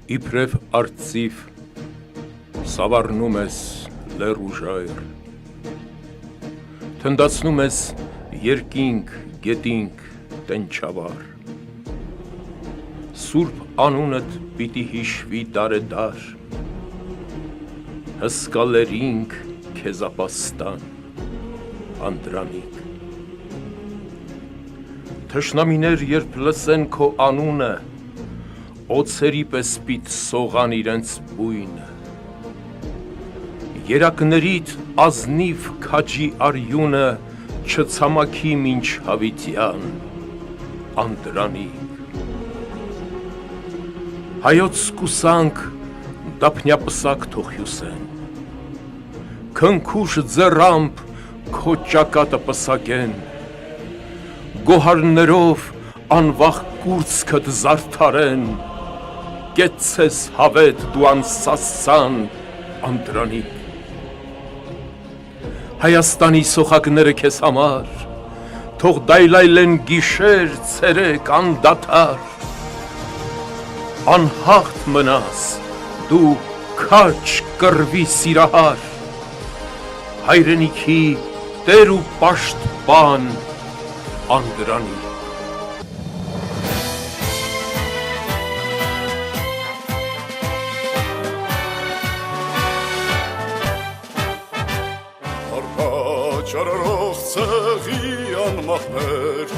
իբրև արծիվ, սավառնում ես լեռու ժայռ, թնդացնում ես երկինք, գետինք, տենչավար, սուրբ անունդ պիտի հիշվի դարեդար, հսկալերինք քեզ ապաստան, Անդրանիկ, թշնամիներ երբ լսեն քո անունը, օձերի պես պիտ սողան իրենց բույնը, երակներիդ ազնիվ քաջի արյունը չցամաքի մինչ հավիտյան, Անդրանիկ, հայոց կուսանք դափնյապսակ թող հյուսեն, քնքուշ ձեռամբ քո ճակատը պսակեն, գոհարներով անվախ կուրծքդ զարդարեն, կեցցես հավետ դու անսասան, Անդրանիկ, Հայաստանի սոխակները քեզ համար, թող դայլայլեն գիշեր, ցերեկ, անդադար, անհաղթ մնաս, դու քաջ կռվի սիրահար, հայրենիքի տեր ու պաշտպան, Անդրանիկ, Չարարող ցեղի անմահներ,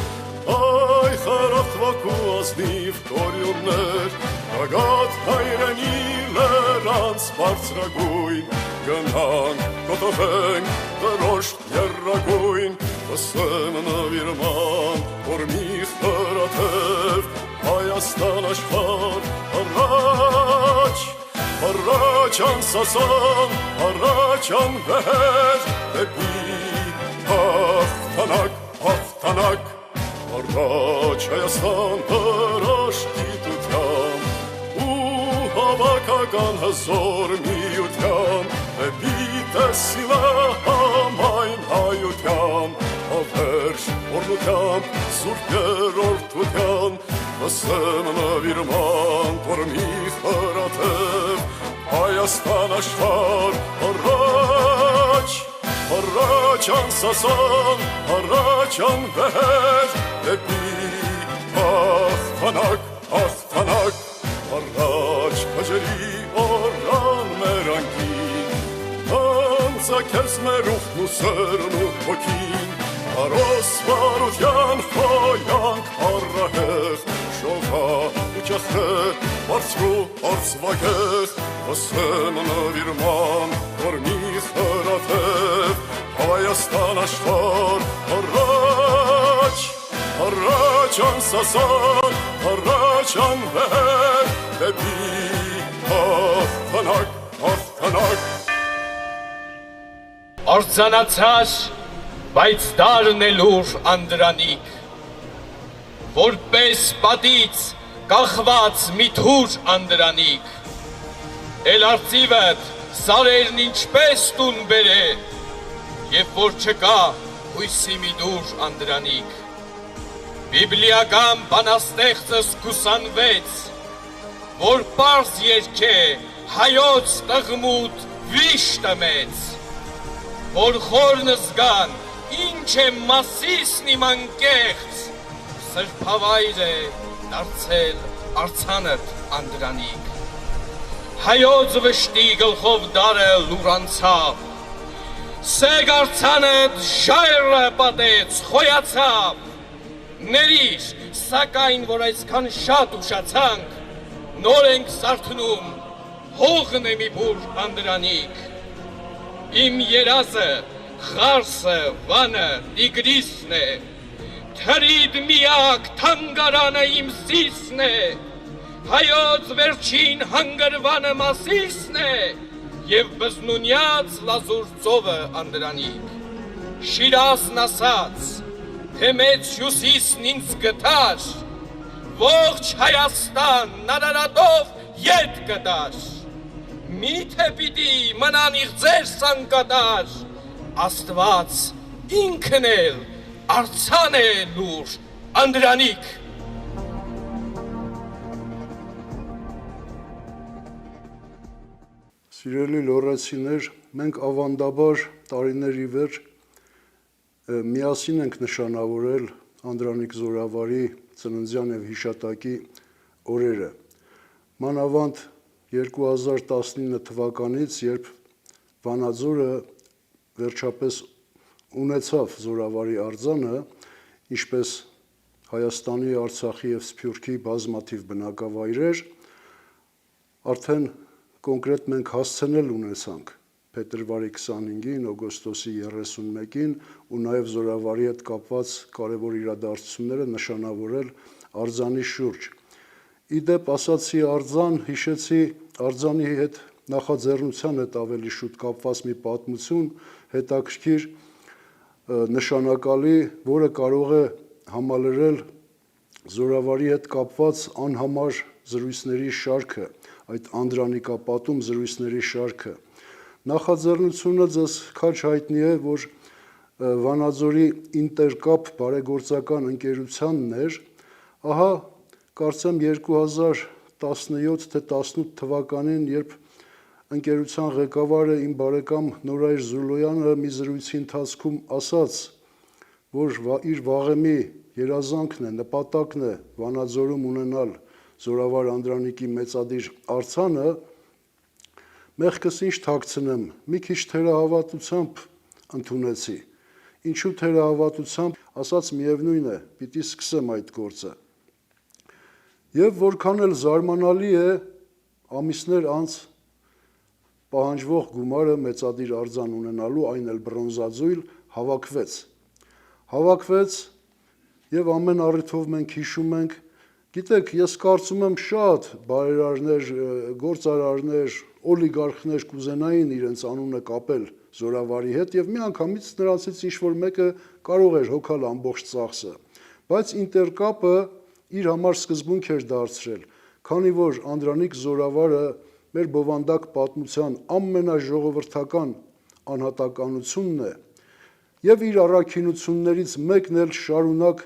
այ խարատվակ ու ազնիվ կորյուններ, ագատ հայրենի լերանց բարձրագույն, գնանք, կոտողենք, դրոշտ եռագույն, վսեմ նվիրման, որմի խրաթև, Հայաստան աշխար, առաջ, առաջ անսասան, առաջ անվեր, դեպի հաղթանակ, հաղթանակ, առաջ Հայաստան դրոշտ գիտության ու հավաքական հզոր միության, դեպի տեսիլը համայն հայության, հավերժ օրնությամբ, սուրբ երրորդության, վսեմ նվիրման, տորմի խրաթև, Հայաստան աշխար, առաջ, առաջ անսասան, առաջ անվեր, դեպի հաղթանակ, հաղթանակ, առաջ քաջերի օրան մեր անկին, անցակես մեր ուխն ու սերն ու հոգին, Արոս վարության խոյանք առահեղ, շողա ու ճախեղ, բարձրու արծվագեղ, վսեմ նվիրման, որմի խրաթև, Հայաստան աշխար, առաջ, առաջ անսասան, առաջ անվեր, դեպի հաղթանակ, հաղթանակ, Արձանացար, բայց դարն է լուր Անդրանիկ, որպես պատից կախված մի թուր Անդրանիկ, էլ արծիվդ սարերն ինչպես տուն բերե, և որ չկա հույսի մի դուր Անդրանիկ, բիբլիական բանաստեղծս կուսանվեց, որ պարզ երգե հայոց տղմուտ վիշտը մեծ, որ խորն զգան ինչ է մասիսն իմ անկեղծ, սրբավայր է դարձել արձանդ Անդրանիկ, հայոց վշտի գլխով դարը լուր անցավ, սեգ արձանդ ժայռը պատեց, խոյացավ, ներիր, սակայն որ այսքան շատ ուշացանք, նոր ենք սարթնում, հողն է մի բուր Անդրանիկ, իմ երազը, խարսը, վանը, տիգրիսն է, թրիդ միակ թանգարանը իմ սիսն է, հայոց վերջին հանգրվանը մասիսն է, և բզնունյաց լազուր ծովը Անդրանիկ, Շիրազն ասաց, թե մեծ հյուսիսն ինձ գտար, ողջ Հայաստան նարարատով ետ կդար, միթե պիտի մնան իղձեր սանկատար, Աստված ինքն էլ արձան է լուր Անդրանիկ, Սիրելի լոռեցիներ, մենք ավանդաբար տարիներ ի վեր միասին ենք նշանավորել Անդրանիկ Զորավարի ծննդյան եւ հիշատակի օրերը։ Մանավանդ 2019 թվականից, երբ Վանաձորը վերջապես ունեցավ Զորավարի արձանը, ինչպես Հայաստանի, Արցախի եւ Սփյուռքի բազմաթիվ բնակավայրեր, արդեն կոնկրետ մենք հասցնել ունեցանք փետրվարի 25-ին, օգոստոսի 31-ին ու նաև Զորավարի հետ կապված կարևոր իրադարձությունները նշանավորել արձանի շուրջ։ Իդեպ ասացի արձան, հիշեցի արձանի հետ նախաձեռնության հետ ավելի շուտ կապված մի պատմություն, հետաքրքիր, նշանակալի, որը կարող է համալրել Զորավարի հետ կապված անհամար զրույցների շարքը, այդ անդրանիկապատում զրույցների շարքը։ Նախաձեռնությունը ձեզ քաջ հայտնի է, որ Վանաձորի ինտերկապ բարեգործական ընկերությանն էր, ահա կարծեմ 2017 թե 18 թվականին, երբ ընկերության ղեկավարը իմ բարեկամ Նորայր Զուլոյանը մի զրույցի ընթացքում ասաց, որ իր վաղեմի երազանքն է, նպատակն է Վանաձորում ունենալ Զորավար Անդրանիկի մեծադիր արձանը, մեղքս ինչ թաքցնեմ, մի քիչ թերահավատությամբ ընդունեցի։ Ինչու թերահավատությամբ, ասաց միևնույն է, պիտի սկսեմ այդ գործը։ Եվ որքան էլ զարմանալի է, ամիսներ անց պահանջվող գումարը մեծադիր արձան ունենալու, այն էլ բրոնզաձույլ, հավաքվեց եւ ամեն առիթով մենք հիշում ենք, գիտեք, ես կարծում եմ շատ բարերարներ, գործարարներ, օլիգարխներ կուզենային իրենց անունը կապել Զորավարի հետ եւ միանգամից նրանցից ինչ-որ մեկը կարող էր հոգալ ամբողջ ծախսը, բայց ինտերկապը իր համար սկզբունք էր դարձրել, քանի որ Անդրանիկ Զորավարը մեր բովանդակ պատմության ամենաժողովրդական անհատականությունն է եւ իր առաքինություններից մեկն էլ շարունակ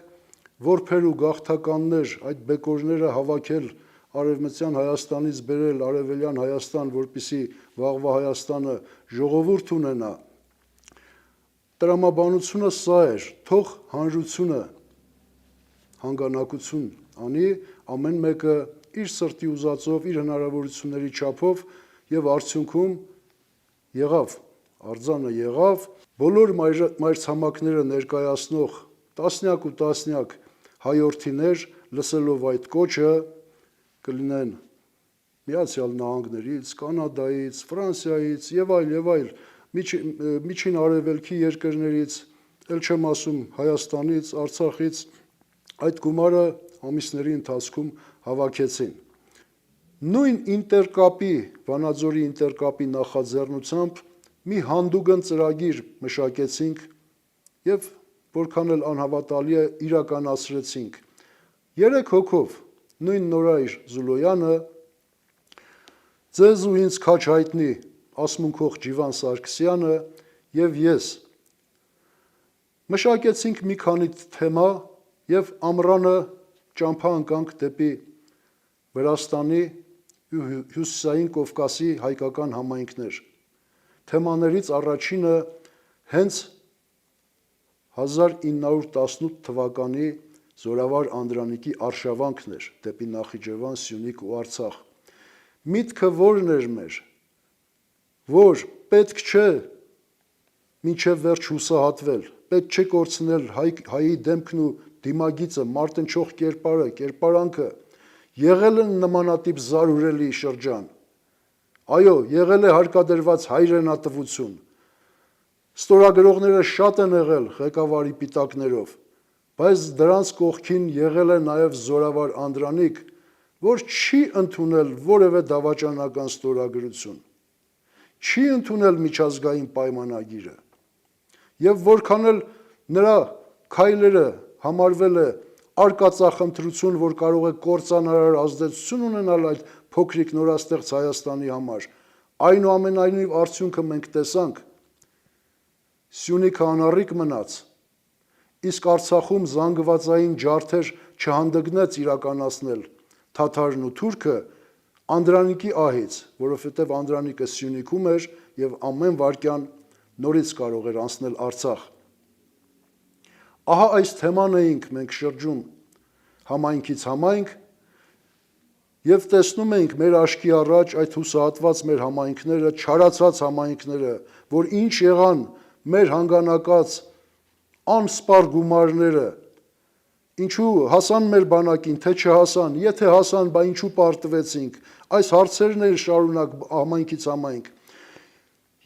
որբեր ու գաղթականներ, այդ բեկորները հավաքել Արևմտյան Հայաստանից բերել Արևելյան Հայաստան, որպեսզի վաղվա Հայաստանը ժողովուրդ ունենա։ Տրամաբանությունը սա էր, թող հանրությունը հանգանակություն անի, ամեն մեկը իր սրտի ուզածով, իր հնարավորությունների չափով եւ արդյունքում եղավ, արձանը եղավ, բոլոր մայրցամաքները ներկայացնող տասնյակ ու տասնյակ հայորդիներ լսելով այդ կոչը կլինեն Միացյալ Նահանգներից, Կանադայից, Ֆրանսիայից եւ այլ միջին արևելքի երկրներից, ել չեմ ասում Հայաստանից, Արցախից, այդ գումարը ամիսների ընթացքում հավաքեցին։ Նույն ինտերկապի, Վանաձորի ինտերկապի նախաձեռնությամբ մի հանդուգն ծրագիր մշակեցինք եւ որքան էլ անհավատալի է իրականացրեցինք։ 3 հոգով նույն Նորայր Զուլոյանը, ձեզ ու ինձ քաջ հայտնի ասմունքող Ջիվան Սարգսյանը եւ ես մշակեցինք մի քանի թեմա եւ ամռանը ճամփա ընկանք դեպի Վրաստանի ու Հյուսիսային Կովկասի հայկական համայնքներ։ Թեմաներից առաջինը հենց 1918 թվականի Զորավար Անդրանիկի արշավանքն էր դեպի Նախիջևան, Սյունիք ու Արցախ։ Միտքը որն էր մեր, որ պետք չէ մինչև վերջ հուսահատվել, պետք չէ կորցնել հայի դեմքն ու դիմագիծը, մարտնչող կերպարանքը, եղել են նմանատիպ զարուրելի շրջան։ Այո, եղել է հարկադրված հայրենատվություն։ Ստորագրողները շատ են եղել ղեկավարի պիտակներով, բայց դրանց կողքին եղել է նաև Զորավար Անդրանիկ, որ չի ընդունել որևէ դավաճանական ստորագրություն, չի ընդունել միջազգային պայմանագիրը, եւ որքան էլ նրա քայլերը համարվել է արկածախնդրություն, որ կարող է կործանարար ազդեցություն ունենալ այդ փոքրիկ նորաստեղծ Հայաստանի համար, այնուամենայնիվ արդյունքը մենք տեսանք, Սյունիքը անառիկ մնաց, իսկ Արցախում զանգվածային ջարդեր չհանդգնեց իրականացնել թաթարն ու թուրքը, Անդրանիկի ահից, որովհետև Անդրանիկը Սյունիքում էր եւ ամեն վարքյան նորից կարող էր անցնել Արցախ։ Ահա այս թեման էինք մենք շրջում համայնքից համայնք եւ տեսնում էինք մեր աչքի առաջ այդ հուսահատված մեր համայնքները, չարացած համայնքները, որ ինչ եղան մեր հանգանակած անսպար գումարները, ինչու հասան մեր բանակին, թե չհասան, եթե հասան, բա ինչու պարտվեցինք, այս հարցերն էր շարունակ համայնքից համայնք։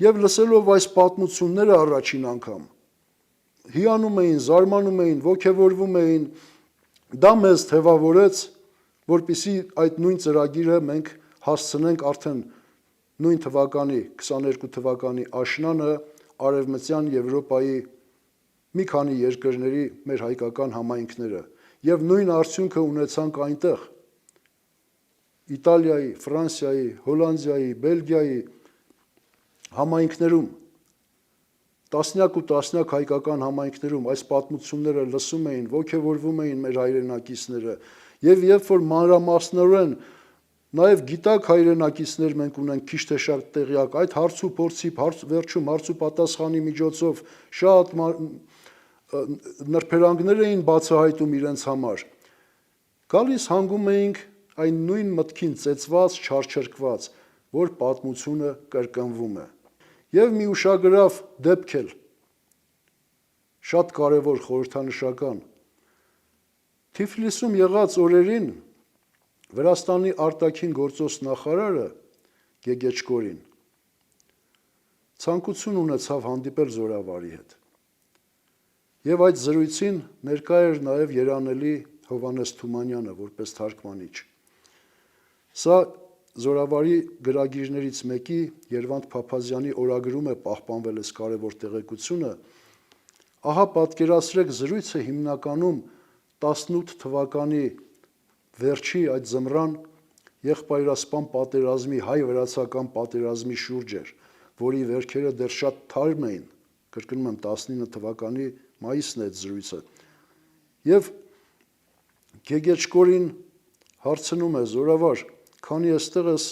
Եվ լսելով այս պատմությունները առաջին անգամ, հիանում էին, զարմանում էին, ոգևորվում էին, դա մեզ թևավորեց, որպեսզի այդ նույն ծրագիրը մենք հասցնենք արդեն նույն թվականի, 22 թվականի աշնանը Արևմտյան Եվրոպայի մի քանի երկրների մեր հայկական համայնքները եւ նույն արդյունքը ունեցանք այնտեղ Իտալիայի, Ֆրանսիայի, Հոլանդիայի, Բելգիայի համայնքներում տասնյակ ու տասնյակ հայկական համայնքներում այս պատմությունները լսում էին, ոգևորվում էին մեր հայրենակիցները եւ երբ որ մանրամասնորեն նաև գիտակ հայրենակիցներ մենք ունենք քիչ թե շատ տեղյակ այդ հարցու փորձի վերջում հարցու պատասխանի միջոցով շատ նրբերանգներ էին բացահայտում իրենց համար գալիս հանգում էինք այն նույն մտքին ծեծված չարչրկված որ պատմությունը կրկնվում է եւ մի ուշագրավ դեպք էլ շատ կարևոր խորհրդանշական Թիֆլիսում եղած օրերին Վրաստանի արտաքին գործոս նախարարը Գեգեչկորին ցանկություն ունեցավ հանդիպել Զորավարի հետ։ Եվ այդ զրույցին ներկա էր նաև երանելի Հովհաննես Թումանյանը որպես թարգմանիչ։ Սա Զորավարի գրագիրներից մեկի Երվանդ Փափազյանի օրագրում է պահպանվել այս կարևոր տեղեկությունը։ Ահա պատկերացրեք զրույցը հիմնականում 18 թվականի վերջի այդ զմռան եղբայրասպան պատերազմի հայ-վրացական պատերազմի շուրջ էր, որի վերքերը դեռ շատ թարմ էին, կրկնում եմ 19 թվականի մայիսն է այդ զրույցը։ Եվ Գեգեչկորին հարցնում է Զորավար, քանի այստեղ ես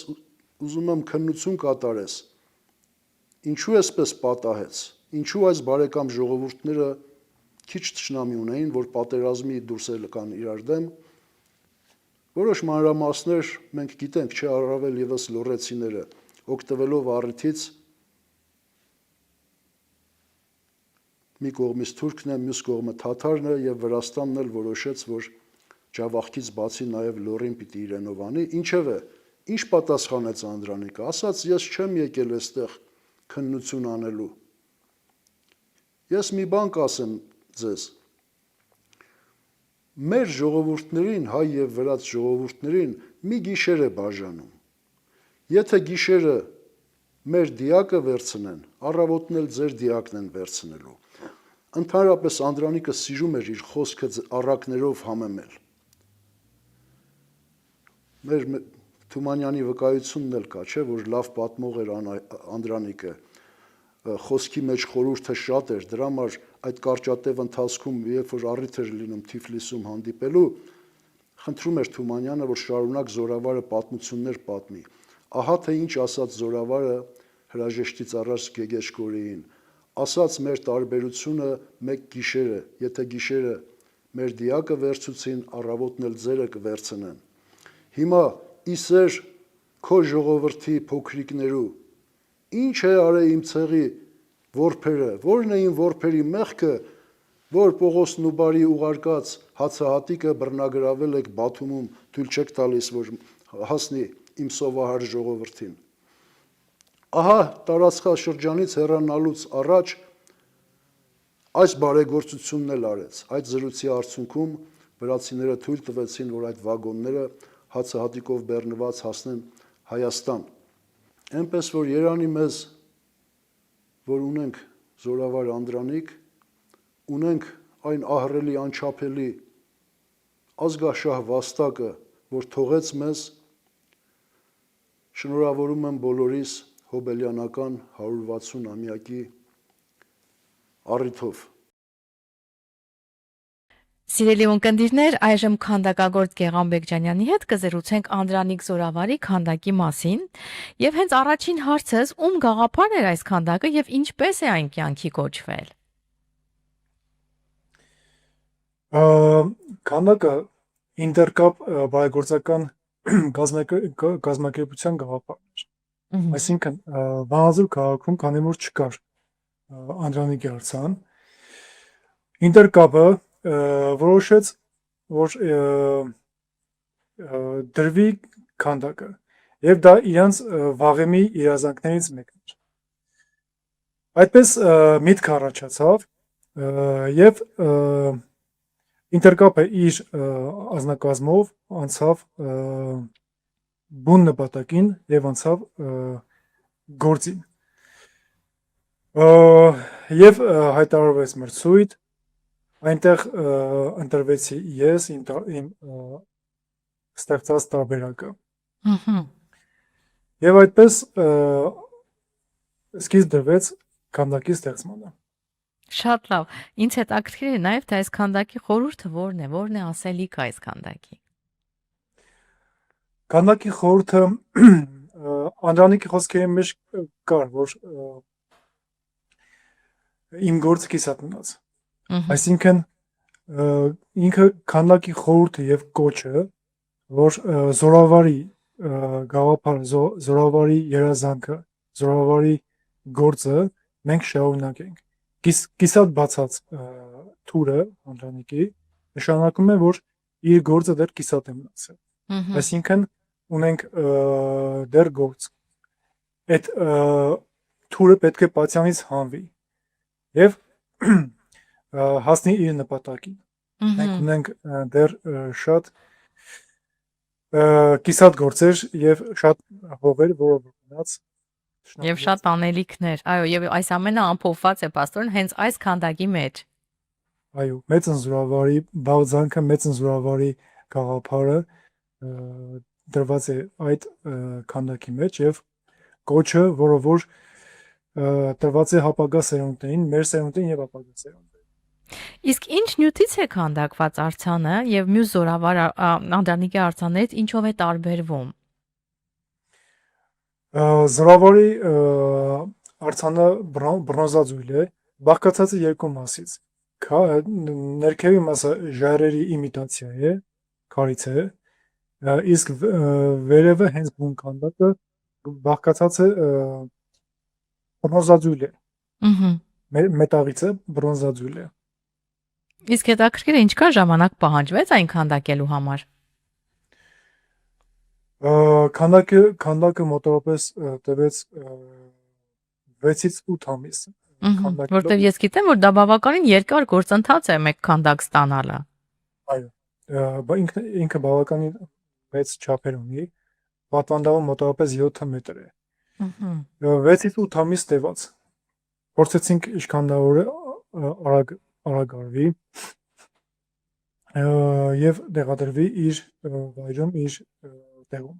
ուզում եմ քննություն կատարես, ինչու էսպես պատահեց, ինչու այս բարեկամ ժողովուրդները քիչ թշնամի ունեին, որ պատերազմի դուրս եկան իրար դեմ Որոշ մանրամասներ մենք գիտենք, չէ առավել եւս լոռեցիները, օգտվելով առիթից մի կողմից թուրքն է, մյուս կողմը թաթարն է եւ Վրաստանն էլ որոշեց, որ Ջավախքից բացի նաեւ լոռին պիտի իրենով անի, ինչեւէ, ինչ պատասխանեց Անդրանիկը, ասաց ես չեմ եկել այստեղ քննություն անելու։ Ես մի բան կասեմ ձեզ Մեր ժողովուրդներին, հայ եւ վրաց ժողովուրդներին մի գիշեր է բաժանում։ Եթե գիշերը մեր դիակը վերցնեն, առավոտն էլ ձեր դիակն են վերցնելու։ Ընդհանրապես Անդրանիկը սիրում էր իր խոսքը առակներով համեմել։ Մեր Թումանյանի վկայությունն էլ կա, չէ, որ լավ պատմող էր Անդրանիկը։ Խոսքի մեջ խորհուրդը շատ էր, դրա համար այդ կարճատև ընթացքում, երբ որ առիթ էր լինում Թիֆլիսում հանդիպելու, խնդրում էր Թումանյանը, որ շարունակ Զորավարը պատմություններ պատմի։ Ահա թե ինչ ասաց Զորավարը հրաժեշտից առաջ Գեգեչկորիին, ասաց մեր տարբերությունը մեկ գիշեր է, եթե գիշերը մեր դիակը վերցուցին, առավոտն էլ ձերը կվերցնեն։ Հիմա իսեր քո ժողովրդի փոքրիկներու Ինչ է արել իմ ցեղի որբերը, որն է իմ որբերի մեղքը, որ Պողոս Նուբարի ուղարկած հացահատիկը բռնագրավել եք Բաթումում, թույլ չեք տալիս, որ հասնի իմ սովահար ժողովրդին։ Ահա տարածքաշրջանից հեռանալուց առաջ այս բարեգործությունն էլ արեց։ Այդ զրույցի արդյունքում վրացիները թույլ տվեցին, որ այդ վագոնները հացահատիկով բեռնված հասնեն Հայաստան։ Այնպես որ Երանի մեզ, որ ունենք Զորավար Անդրանիկ, ունենք այն ահռելի անչափելի ազգաշահ վաստակը, որ թողեց մեզ, շնորհավորում եմ բոլորիս հոբելյանական 160-ամյակի առիթով։ Սիրելի ունկնդիրներ, այժմ քանդակագործ Գեղամ Բեկջանյանի հետ կզրուցենք Անդրանիկ Զորավարի քանդակի մասին, եւ հենց առաջին հարցս ում գաղափարն էր այս քանդակը եւ ինչպես է այն կյանքի կոչվել։ Քանդակը ինտերկապ բարեգործական կազմակերպության գաղափարն էր։ Այսինքն Վանաձոր քաղաքում քանի որ չկար Անդրանիկի արձան, ինտերկապը որոշեց, որ դրվի քանդակը եւ դա իրանց վաղեմի երազանքներից մեկն էր։ Այդպես միտք առաջացավ եւ ինտերկապը իր ազնագազմով անցավ բուն նպատակին եւ անցավ գործին եւ հայտարարվեց մրցույթ, այնտեղ ընտրվեցի ես իմ ստեղծած տարբերակը եւ այդպես սկիզբ դրվեց քանդակի ստեղծմանը։ Շատ լավ։ Ինձ հետաքրքիր է նաեւ թե այս քանդակի խորհուրդը որն է ասելիքը այս քանդակի։ Քանդակի խորհուրդը Անդրանիկի խոսքերի մեջ կար, որ իմ գործը կիսատ մնաց։ Այսինքն ինքը քանդակի խորհուրդը եւ կոչը, որ զորավարի գաղափարը, զորավարի երազանքը, զորավարի գործը մենք շարունակենք։ Կիսատ բացած թուրը Անդրանիկի նշանակում է, որ իր գործը դեռ կիսատ է մնացել։ Այսինքն ունենք դեռ գործ։ Այդ թուրը պետք է պատյանից հանվի եւ հասնի իր նպատակին։ Մենք ունենք դեռ շատ կիսատ գործեր եւ շատ հողեր, որը մնաց Եվ շատ անելիքներ։ Այո, եւ այս ամենը ամփոփված է պաստորեն հենց այս քանդակի մեջ։ Այո, մեծնզորավարի բաղձանքը, մեծնզորավարի գաղափարը դրված է այդ քանդակի մեջ եւ կոչը, որը որ տրված է հապագա սերունդներին, մեր սերունդին եւ հապագա սերունդներին։ Իսկ ինչ նյութից է քանդակված արձանը եւ մյուս զորավար Անդրանիկի արձաններից ինչով է տարբերվում։ Զորավարի արձանը բրոնզաձույլ է, բաղկացած է երկու մասից։ Ներքևի մասը ժայռերի իմիտացիա է, քարից է, իսկ վերևը հենց բուն քանդակը բաղկացած է բրոնզաձույլ է։ Մետաղից է, բրոնզաձույլ է։ Իսկ հետաքրքիր է ինչքան ժամանակ պահանջվեց այն քանդակելու համար։ Քանդակը մոտավորապես տևեց 6-ից 8 ամիս։ Որտեվ ես գիտեմ, որ դա բավականին երկար գործընթաց է մեկ քանդակ ստանալը։ Այո, ինքը բավականին մեծ չափեր ունի, պատվանդանը մոտավորապես 7 մետր է։ 6-ից 8 ամիս տևած։ Փորձեցինք ինչքան դա արագ արվի եւ դեղադրվի իր վայրում, իր տեղում։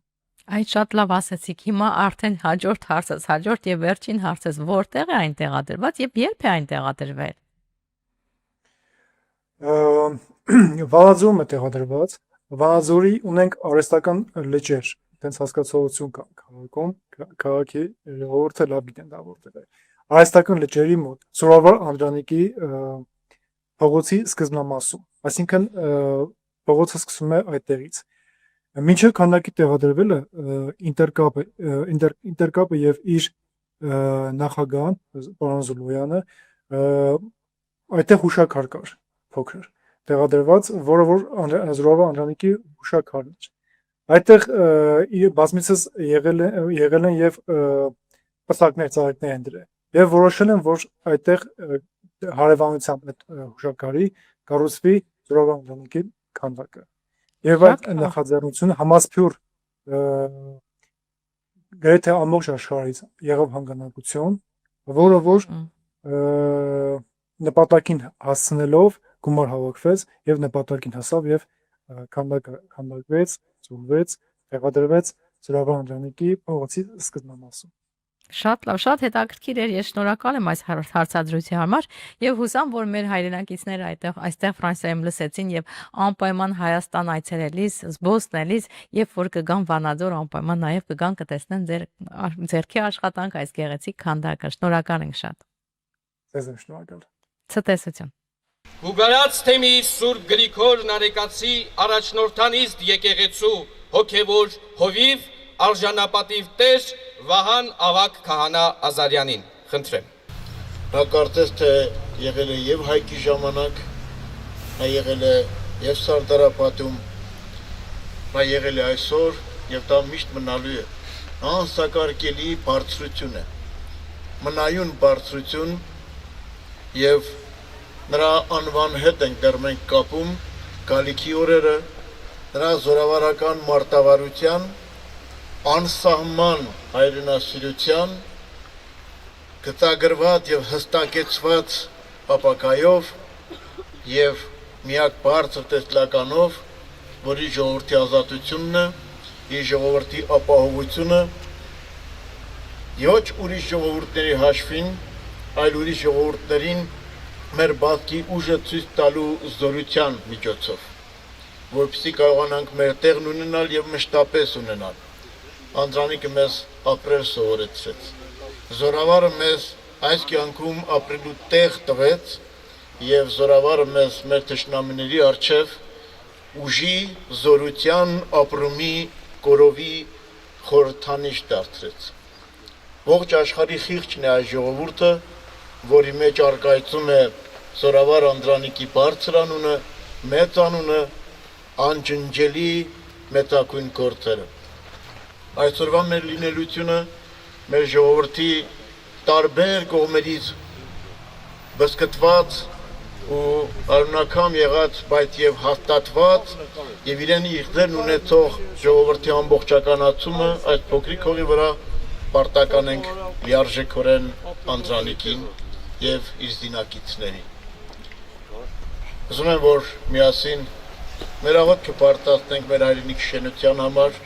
Այդ շատ լավ ասացիք։ Հիմա արդեն հաջորդ հարցս, հաջորդ եւ վերջին հարցս, որտեղ է այն տեղադրված եւ երբ է այն տեղադրվել։ Վանաձորում է տեղադրված։ Վանաձորի ունենք արհեստական լճեր, այդպես հասկացողություն կա քաղաքում, քաղաքի ժողովուրդը լավ գիտեն դա որտեղ է։ Արհեստական լճերի մոտ, Զորավար Անդրանիկի փողոցի սկզբնամասում, այսինքն փողոցը սկսվում է այդտեղից։ Մինչև քանդակի տեղադրվելը ինտերկապը եւ իր նախագահան պարոն Զուլոյանը այդտեղ հուշաքար կար փոքր տեղադրված, որը որ Զորավար Անդրանիկի հուշաքարն էր։ Այդտեղ բազմիցս եղել են եւ պսակներ, ծաղիկներ են դրել եւ որոշել են, որ այդտեղ հարևանությամբ այդ հուշաքարի կառուցվի Զորավար Անդրանիկի քանդակը։ Եվ այդ նախաձեռնությունը համասփյուր գրեթե ամբողջ աշխարհից եղավ հանգանակություն, որը որ նպատակին հասցնելով գումար հավաքվեց եւ նպատակին հասավ եւ քանդակվեց, ծուլվեց, տեղադրվեց Զորավար Անդրանիկի փողոցի սկզբնամասում։ Շատ լավ, շատ հետաքրքիր էր։ Ես շնորհակալ եմ այս հարցադրության համար եւ հուսամ, որ մեր հայրենակիցները այստեղ Ֆրանսիայում լսեցին եւ անպայման Հայաստան այցելելիս, զբոսնելիս, երբ որ կգան Վանաձոր, անպայման նաեւ կգան կտեսնեն ձեր ձերքի աշխատանք այս գեղեցիկ քանդակը։ Շնորհակալ ենք շատ։ Ձեզ եմ շնորհակալ։ Ցտեսություն։ Ուգարած թեմի Սուրբ Գրիգոր Նարեկացի առաջնորդանիստ եկեղեցու հոգևոր հովիվ արժանապատիվ տեր Վահան Ավագ Քահանա Ազարյանին խնդրեմ։ Նա կարծես թե եղել է եւ հայքի ժամանակ, նա եղել է եւ Սարդարապատում, նա եղել է այսօր եւ դա միշտ մնալու է։ Անսակարկելի բարձրություն է, մնայուն բարձրություն եւ նրա անվան հետ ենք դեռ մենք կապում գալիքի օրերը, նրա զորավարական մարտավարության, անսահման հայրենասիրության, գծագրված եւ հստակեցված ապակայով եւ միակ բարձր տեսլականով, որի ժողովրդի ազատությունն է, իր ժողովրդի ապահովությունը, ոչ ուրիշ ժողովուրդների հաշվին, այլ ուրիշ ժողովուրդներին մեր բացքի ուժը ցույց տալու զորության միջոցով, որպեսզի կարողանանք մեր տեղն ունենալ եւ մշտապես ունենալ։ Անդրանիկը մեզ ապրել սովորեցրեց։ Զորավարը մեզ այս կյանքում ապրելու տեղ տվեց եւ զորավարը մեզ մեր թշնամիների առջև ուժի, զորության, ապրումի, կորովի խորհրդանիշ դարձրեց։ Ողջ աշխարհի խիղճն է այս ժողովուրդը, որի մեջ արկայծում է զորավար Անդրանիկի բարձր անունը, մեծ անունը, անջնջելի մեծակույն գործերը։ Այսօրվա մեր լինելությունը մեր ժողովրդի տարբեր կողմերից բսկտված ու արունակամ եղած, բայց եւ հաստատված եւ իրեն իղձերն ունեցող ժողովրդի ամբողջականացումը այս փոքրիկ հողի վրա պարտական ենք լիարժեքորեն Անդրանիկին եւ իր զինակիցներին։ Ուզում եմ, որ միասին մեր աղոթքը պարտացնենք մեր հայրենիքի շենության համար,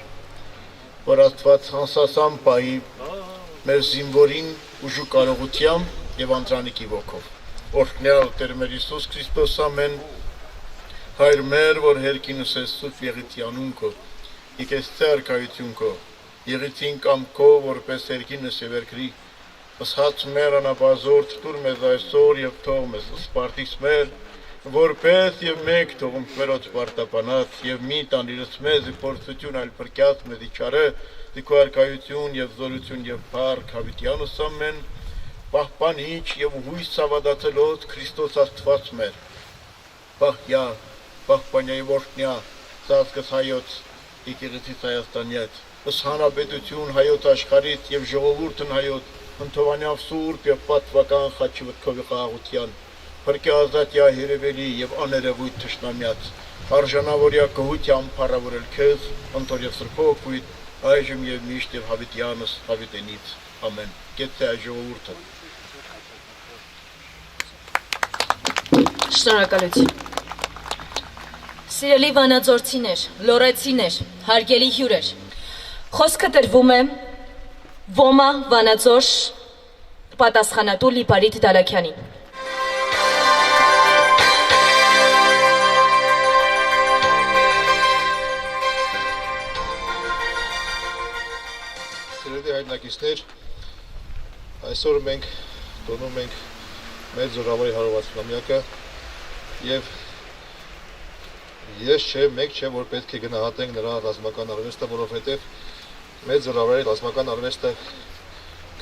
որ Աստված հանսասան պահի մեր զինվորին ուժու կարողությամբ եւ Անդրանիկի ոգով։ Օրհնյալ Տեր մեր Հիսուս Քրիստոս ամեն, Հայր մեր, որ հերկինս ես սուրբ եղիցի անուն քո, եկես ցերկայություն քո, եղիցին կամ քո, որպես հերկինս եւ երկրի, ըսած մեր անապազորդ տուր մեզ այսօր եւ թող մեզ սպարտիս մեր, որպես եւ մեկ թողում մերոց պարտապանած եւ մի տանիրս մեզ փորձություն այլ փրկած մեզ իչարը դիքարկայություն եւ զորություն եւ փառք հավիտյանս ամեն պահպանիչ եւ հույս սավադացելով Քրիստոս Աստված մեր պահյա պահպանյա եւ օրհնյա ցածկս հայոց եկեղեցի Հայաստանից ըս հանրապետություն հայոց աշխարհից եւ ժողովուրդն հայոց ընդհանրավ սուրբ եւ պատվական խաչի վտքովի խաղաղության Փրկի ազատյա հերևելի եւ աներևույթ թշնամյաց, արժանավորյա գոհությամբ փառավորել քեզ, ընտոր եւ սրբոքույտ, այժմ եւ միշտ եւ հավիտյանս հավիտենից, ամեն, գեցե այ ժողովուրդը։ Շնորհակալություն։ Սիրելի վանաձորցիներ, լոռեցիներ, հարգելի հյուրեր, խոսքը տրվում է Ոմա Վանաձոր պատասխանատու Լիպարիտ Դալաքյանին։ Հայրենակիցներ, այսօր մենք տոնում ենք մեր զորավարի 160-ամյակը եւ ես չէ, մեկ չէ, որ պետք է գնահատենք նրա ռազմական արվեստը, որովհետեւ մեր զորավարի ռազմական արվեստը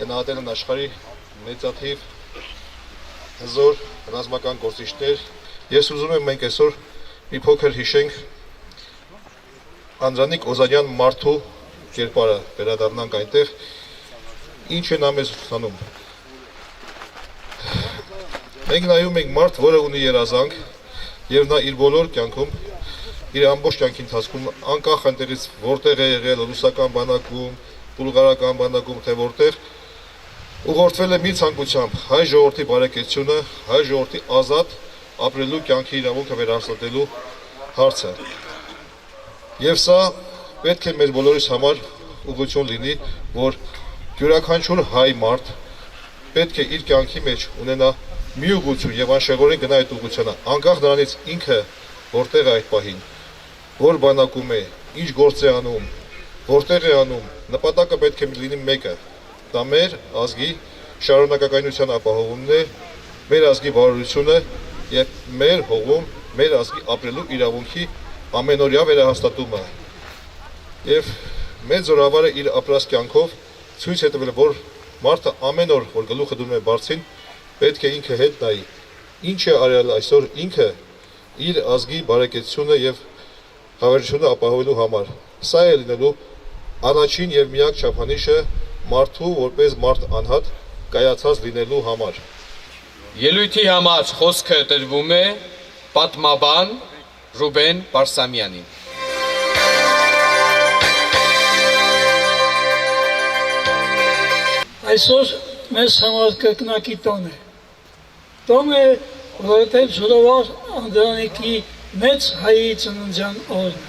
գնահատել են աշխարհի մեծաթիվ հզոր ռազմական գործիչներ։ Ես ուզում եմ մենք այսօր մի փոքր հիշենք Անդրանիկ Օզանյան մարդու կերպարը վերադառնանք այնտեղ, ինչ է նա մեզ ուսանում։ Մենք նայում ենք մարդ, որը ունի երազանք, եւ նա իր բոլոր կյանքում, իր ամբողջ կյանքի ընթացքում, անկախ այնտեղից որտեղ է եղել, ռուսական բանակում, բուլղարական բանակում, թե որտեղ, ուղղորդվել է մի ցանկությամբ հայ ժողովրդի բարեկեցությունը, հայ ժողովրդի ազատ ապրելու կյանքի իրավունքը վերահաստատելու հարցը։ Եվ սա պետք է մեր բոլորիս համար ուղղություն լինի, որ յուրաքանչյուր հայ մարդ պետք է իր կյանքի մեջ ունենա մի ուղղություն եւ անշեղորեն գնա այդ ուղղությանը, անկախ նրանից ինքը որտեղ է այդ պահին, որ բանակում է, ինչ գործ է անում, որտեղ է անում, նպատակը պետք է լինի մեկը, դա մեր ազգի շարունակականության ապահովումն է, մեր ազգի բարօրությունը եւ մեր հողում, մեր ազգի ապրելու իրավունքի ամենօրյա վերահաստատումը։ Եվ մեծ զորավարը իր ապրած կյանքով ցույց է տվել, որ մարդը ամեն օր, որ գլուխը դնում է բարձին, պետք է ինքը հետ նայի, ինչ է արել այսօր ինքը իր ազգի բարեկեցությունը եւ հավերժությունը ապահովելու համար։ Սա է լինելու առաջին եւ միակ չափանիշը մարդու որպես մարդ անհատ կայացած լինելու համար։ Ելույթի համար խոսքը տրվում է պատմաբան Ռուբեն Բարսամյանին։ Այսօր մեզ համար կրկնակի տոն է։ Տոն է, որովհետև Ժողովարդ Անդրանիկի մեծ հայի ծննդյան օրն է։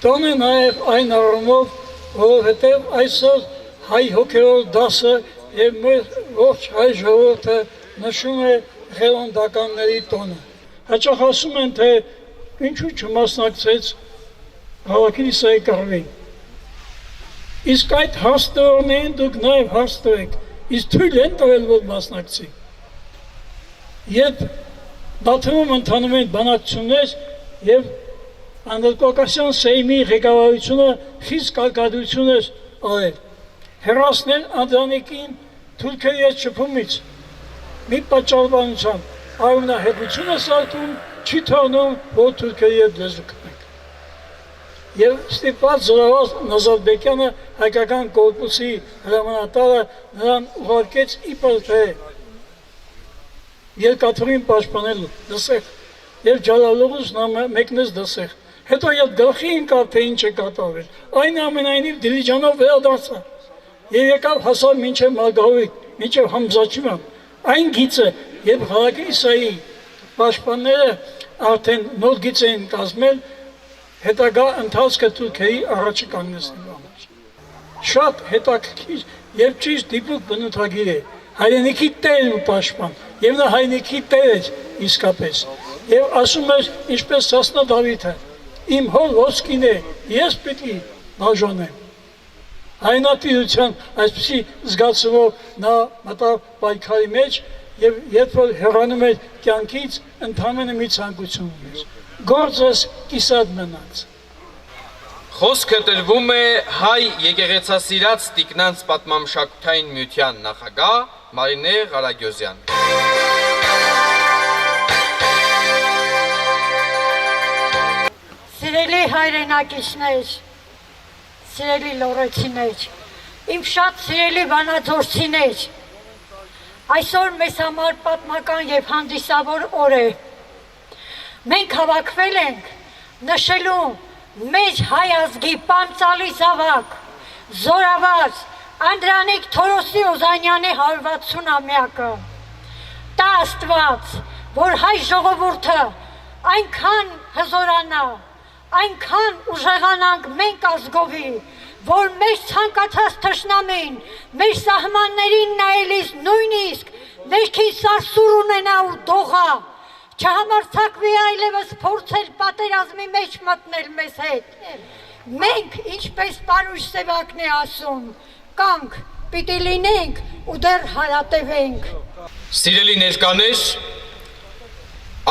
Տոն է նաև այն առումով, որովհետև այսօր հայ հոգևոր դասը եւ մեր ողջ հայ ժողովուրդը նշում է ղևոնդականների տոնը։ Հաճախ ասում են, թե ինչու չմասնակցեց Հավաքիլիսայի կռվին։ Իսկ այդ հաստորներին դուք նաև հաստորեք, իսկ թույլ են տվել, որ մասնակցի։ Երբ Բաթումում ընթանում են բանակցություններ եւ Անդրկովկասյան Սեյմի ղեկավարությունը խիստ կարկադրություն էր արել։ Հեռացնել Անդրանիկին թուրքերի հետ շփումից մի պատճառաբանությամբ, արունահեղությունը սարքում չի թողնում, որ թուրքերի հետ լեզու կնենք։ Եվ ստիպված զորավար Նազարբեկյանը հայկական կորպուսի հրամանատարը նրան ուղարկեց իբր թե երկաթուղին պաշտպանելու դսեղ եւ Ջալալովը մեկնեց դսեղ։ Հետո ետ գլխի ընկավ, թե ինչ է կատարվել։ Այնուամենայնիվ Դիլիջանով վերադարձա եւ եկավ հասավ մինչեւ Մարգարիտ, մինչեւ Համզաչիվան։ Այն գիծը, երբ Հարակիսայի պաշտպանները արդեն նոր գիծ էին կազմել, հետագա ընթացքը Թուրքիայի առաջի կանգնեցնելու համար։ Շատ հետաքրքիր եւ ճիշտ դիպուկ բնութագիր է։ Հայրենիքի տեր ու պաշտպան, եւ նա հայրենիքի տեր էր իսկապես։ Եվ ասում էր, ինչպես Սասնա Դավիթը, իմ հոր ոսկին է, ես պիտի բաժանեմ։ Հայնատիրության այսպիսի զգացումով նա մտավ պայքարի մեջ եւ երբ որ հեռանում էր կյանքից, ընդհանրապես մի ցանկություն ուներ։ Գործս կիսատ մնաց։ Խոսքը տրվում է հայ եկեղեցասիրած տիկնանց պատմամշակութային միության նախագահ Մարինե Ղարագյոզյան։ Սիրելի հայրենակիցներ, սիրելի լոռեցիներ, իմ շատ սիրելի վանաձորցիներ, այսօր մեզ համար պատմական եւ հանդիսավոր օր է։ Մենք հավաքվել ենք նշելու մեր հայ ազգի պանծալի զավակ, զորավար Անդրանիկ Թորոսի Օզանյանի 160-ամյակը։ Տա Աստված, որ հայ ժողովուրդը այնքան հզորանա, այնքան ուժեղանանք մենք ազգովի, որ մեր ցանկացած թշնամին, մեր սահմաններին նայելիս նույնիսկ ներքին սարսուր ունենա ու դողա, չհամարձակվի այլևս փորձել պատերազմի մեջ մտնել մեզ հետ։ Մենք, ինչպես Պարուշ Սևակն է ասում, կանք պիտի լինենք ու դեռ հարատևենք։ Սիրելի ներկաներ,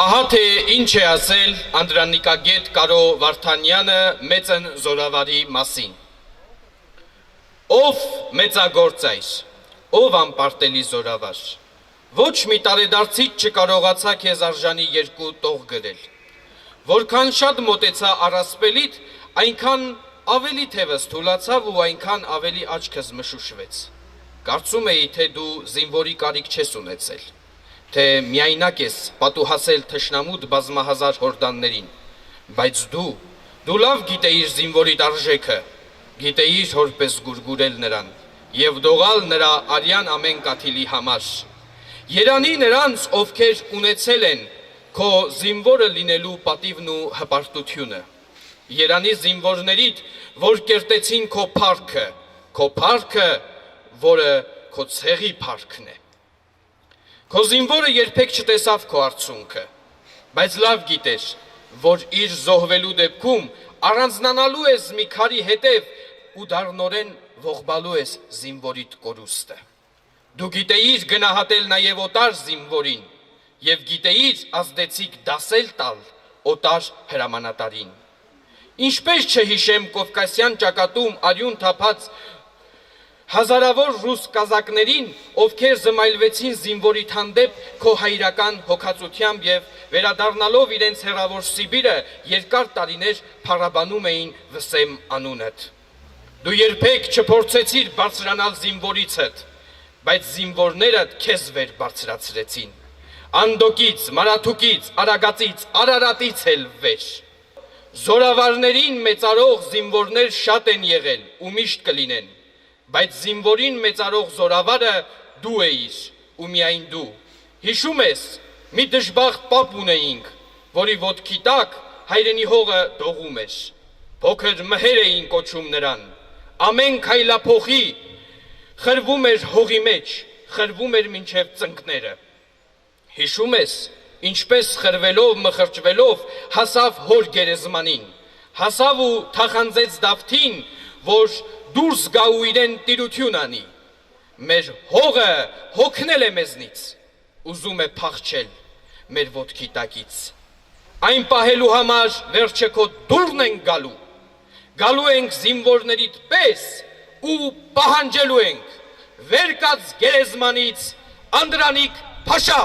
ահա թե ինչ է ասել Անդրանիկագետ Կարո Վարդանյանը մեծն զորավարի մասին։ Ով մեծագործայր, ով անպարտելի զորավար, ոչ մի տարեդարձից չկարողացա քեզ արժանի երկու տող գրել, որքան շատ մոտեցա առասպելիդ, այնքան ավելի թևս թուլացավ ու այնքան ավելի աչքս մշուշվեց։ Կարծում էի, թե դու զինվորի կարիք չես ունեցել, թե միայնակ ես պատուհասել թշնամուտ բազմահազար հորդաններին, բայց դու լավ գիտեիր զինվորիդ արժեքը, գիտեիր որպես գուրգուրել նրան եւ դողալ նրա արյան ամեն կաթիլի համար։ Երանի նրանց, ովքեր ունեցել են քո զինվորը լինելու պատիվն ու հպարտությունը։ Երանի զինվորներիդ, որ կերտեցին քո փառքը, որը քո ցեղի փառքն է։ Քո զինվորը երբեք չտեսավ քո արցունքը, բայց լավ գիտեր, որ իր զոհվելու դեպքում առանձնանալու ես մի քարի հետև ու դառնորեն ողբալու ես զինվորիդ կորուստը։ Դու գիտեիր գնահատել նաև օտար զինվորին եւ գիտեիր ազդեցիկ դասել տալ օտար հրամանատարին։ Ինչպես չհիշեմ Կովկասյան ճակատում արյուն թափած հազարավոր ռուս կազակներին, ովքեր զմայլվեցին զինվորիդ հանդեպ քո հայրական հոգացությամբ եւ վերադառնալով իրենց հեռավոր Սիբիրը երկար տարիներ փառաբանում էին Վսեմ անունդ։ Դու երբեք չփորձեցիր բարձրանալ զինվորիցդ, բայց զինվորներդ քեզ վեր բարձրացրեցին։ Անդոկից, Մարաթուկից, Արագածից, Արարատից էլ վեր։ Զորավարներին մեծարող զինվորներ շատ են եղել ու միշտ կլինեն, բայց զինվորին մեծարող զորավարը դու էիր ու միայն դու։ Հիշում ես, մի դժբախտ պապ ունեինք, որի ոտքի տակ հայրենի հողը դողում էր։ Փոքր մհեր էին կոչում նրան։ Ամեն քայլափոխի խրվում էր հողի մեջ, խրվում էր մինչև ծնկները։ Հիշում ես, ինչպես խրվելով, մխրճվելով հասավ հոր գերեզմանին, հասավ ու թախանձեց Դավթին, որ դուրս գա ու իրեն տիրություն անի։ Մեր հողը հոգնել է մեզնից, ուզում է փախչել մեր ոտքի տակից։ Այն պահելու համար վերջը քո դուրն ենք գալու ենք զինվորներիդ պես ու պահանջելու ենք, վեր կաց գերեզմանից Անդրանիկ Փաշա։